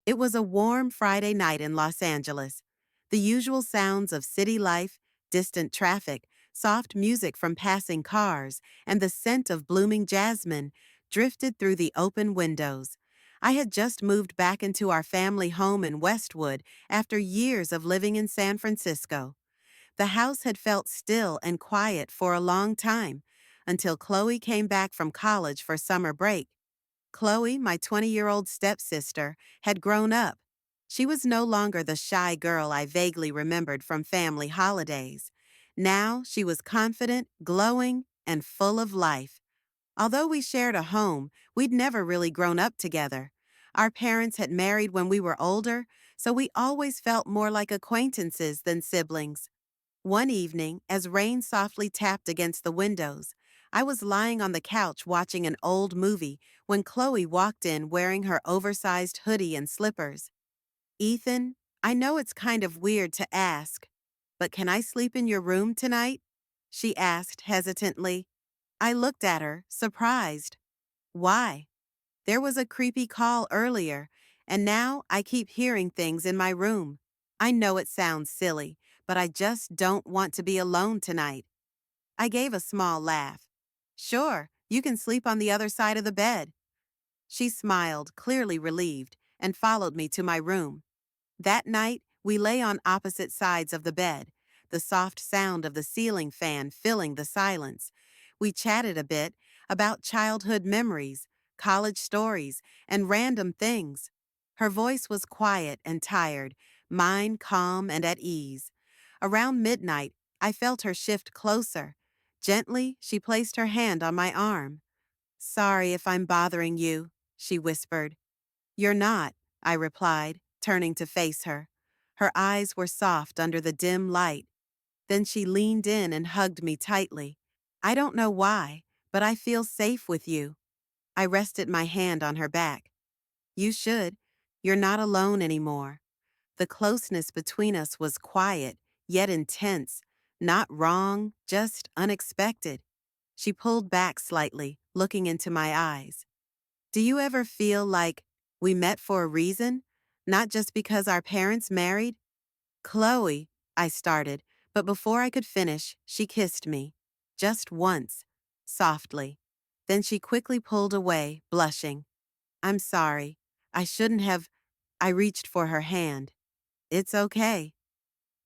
It was a warm Friday night in Los Angeles. The usual sounds of city life, distant traffic, soft music from passing cars, and the scent of blooming jasmine drifted through the open windows. I had just moved back into our family home in Westwood after years of living in San Francisco. The house had felt still and quiet for a long time, until Chloe came back from college for summer break. Chloe, my 20-year-old stepsister, had grown up. She was no longer the shy girl I vaguely remembered from family holidays. Now she was confident, glowing, and full of life. Although we shared a home, we'd never really grown up together. Our parents had married when we were older, so we always felt more like acquaintances than siblings. One evening, as rain softly tapped against the windows, I was lying on the couch watching an old movie when Chloe walked in wearing her oversized hoodie and slippers. "Ethan, I know it's kind of weird to ask, but can I sleep in your room tonight?" she asked hesitantly. I looked at her, surprised. "Why?" "There was a creepy call earlier, and now I keep hearing things in my room. I know it sounds silly, but I just don't want to be alone tonight." I gave a small laugh. "Sure, you can sleep on the other side of the bed." She smiled, clearly relieved, and followed me to my room. That night, we lay on opposite sides of the bed, the soft sound of the ceiling fan filling the silence. We chatted a bit about childhood memories, college stories, and random things. Her voice was quiet and tired, mine calm and at ease. Around midnight, I felt her shift closer. Gently, she placed her hand on my arm. "Sorry if I'm bothering you," she whispered. "You're not," I replied, turning to face her. Her eyes were soft under the dim light. Then she leaned in and hugged me tightly. "I don't know why, but I feel safe with you." I rested my hand on her back. "You should. You're not alone anymore." The closeness between us was quiet, yet intense, not wrong, just unexpected. She pulled back slightly, looking into my eyes. "Do you ever feel like we met for a reason? Not just because our parents married?" "Chloe," I started, but before I could finish, she kissed me. Just once, softly. Then she quickly pulled away, blushing. "I'm sorry. I shouldn't have." I reached for her hand. "It's okay."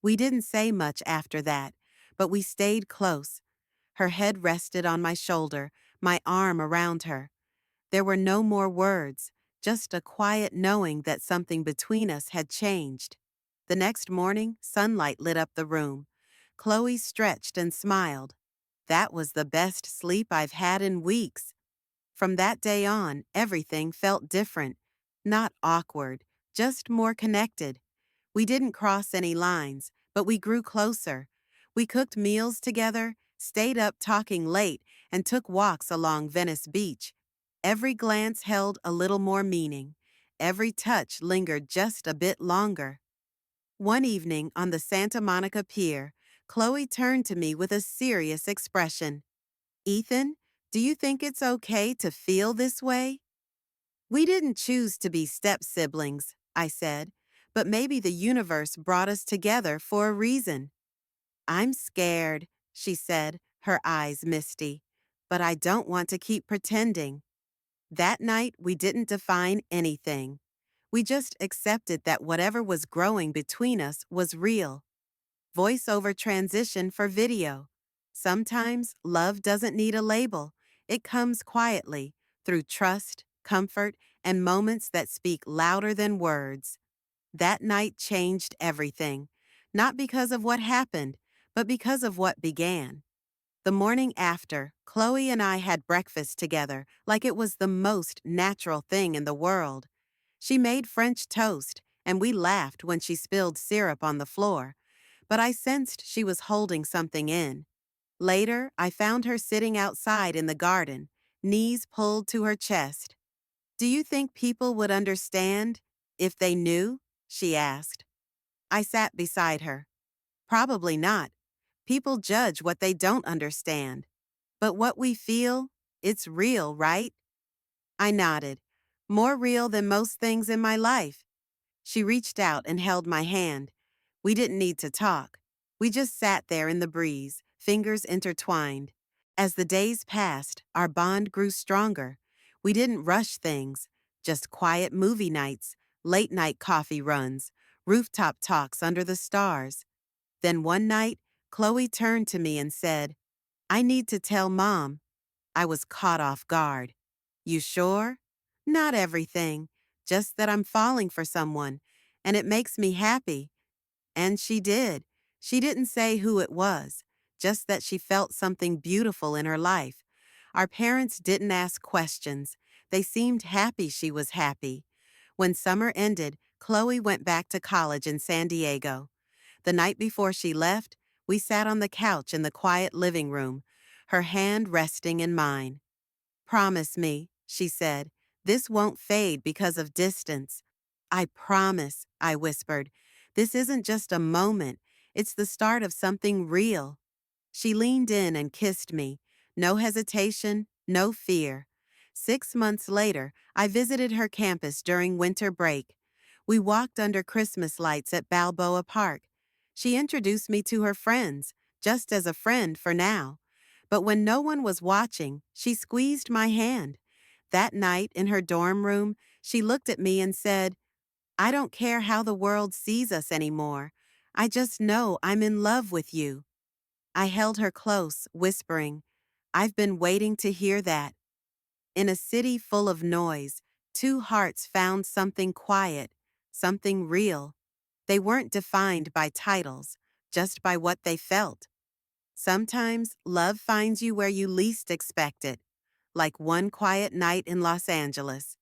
We didn't say much after that, but we stayed close. Her head rested on my shoulder, my arm around her. There were no more words, just a quiet knowing that something between us had changed. The next morning, sunlight lit up the room. Chloe stretched and smiled. "That was the best sleep I've had in weeks." From that day on, everything felt different. Not awkward, just more connected. We didn't cross any lines, but we grew closer. We cooked meals together, stayed up talking late, and took walks along Venice Beach. Every glance held a little more meaning. Every touch lingered just a bit longer. One evening on the Santa Monica Pier, Chloe turned to me with a serious expression. "Ethan, do you think it's okay to feel this way?" "We didn't choose to be step-siblings," I said, "but maybe the universe brought us together for a reason." "I'm scared," she said, her eyes misty, "but I don't want to keep pretending." That night, we didn't define anything. We just accepted that whatever was growing between us was real. Voiceover transition for video. Sometimes love doesn't need a label. It comes quietly, through trust, comfort, and moments that speak louder than words. That night changed everything, not because of what happened, but because of what began. The morning after, Chloe and I had breakfast together like it was the most natural thing in the world. She made French toast, and we laughed when she spilled syrup on the floor, but I sensed she was holding something in. Later, I found her sitting outside in the garden, knees pulled to her chest. "Do you think people would understand if they knew?" she asked. I sat beside her. "Probably not. People judge what they don't understand. But what we feel, it's real, right?" I nodded. "More real than most things in my life." She reached out and held my hand. We didn't need to talk. We just sat there in the breeze, fingers intertwined. As the days passed, our bond grew stronger. We didn't rush things, just quiet movie nights, late night coffee runs, rooftop talks under the stars. Then one night, Chloe turned to me and said, "I need to tell Mom." I was caught off guard. "You sure?" "Not everything, just that I'm falling for someone, and it makes me happy." And she did. She didn't say who it was, just that she felt something beautiful in her life. Our parents didn't ask questions. They seemed happy she was happy. When summer ended, Chloe went back to college in San Diego. The night before she left, we sat on the couch in the quiet living room, her hand resting in mine. "Promise me," she said, "this won't fade because of distance." "I promise," I whispered. "This isn't just a moment. It's the start of something real." She leaned in and kissed me. No hesitation, no fear. 6 months later, I visited her campus during winter break. We walked under Christmas lights at Balboa Park. She introduced me to her friends, just as a friend for now. But when no one was watching, she squeezed my hand. That night, in her dorm room, she looked at me and said, "I don't care how the world sees us anymore. I just know I'm in love with you." I held her close, whispering, "I've been waiting to hear that." In a city full of noise, two hearts found something quiet, something real. They weren't defined by titles, just by what they felt. Sometimes love finds you where you least expect it, like one quiet night in Los Angeles.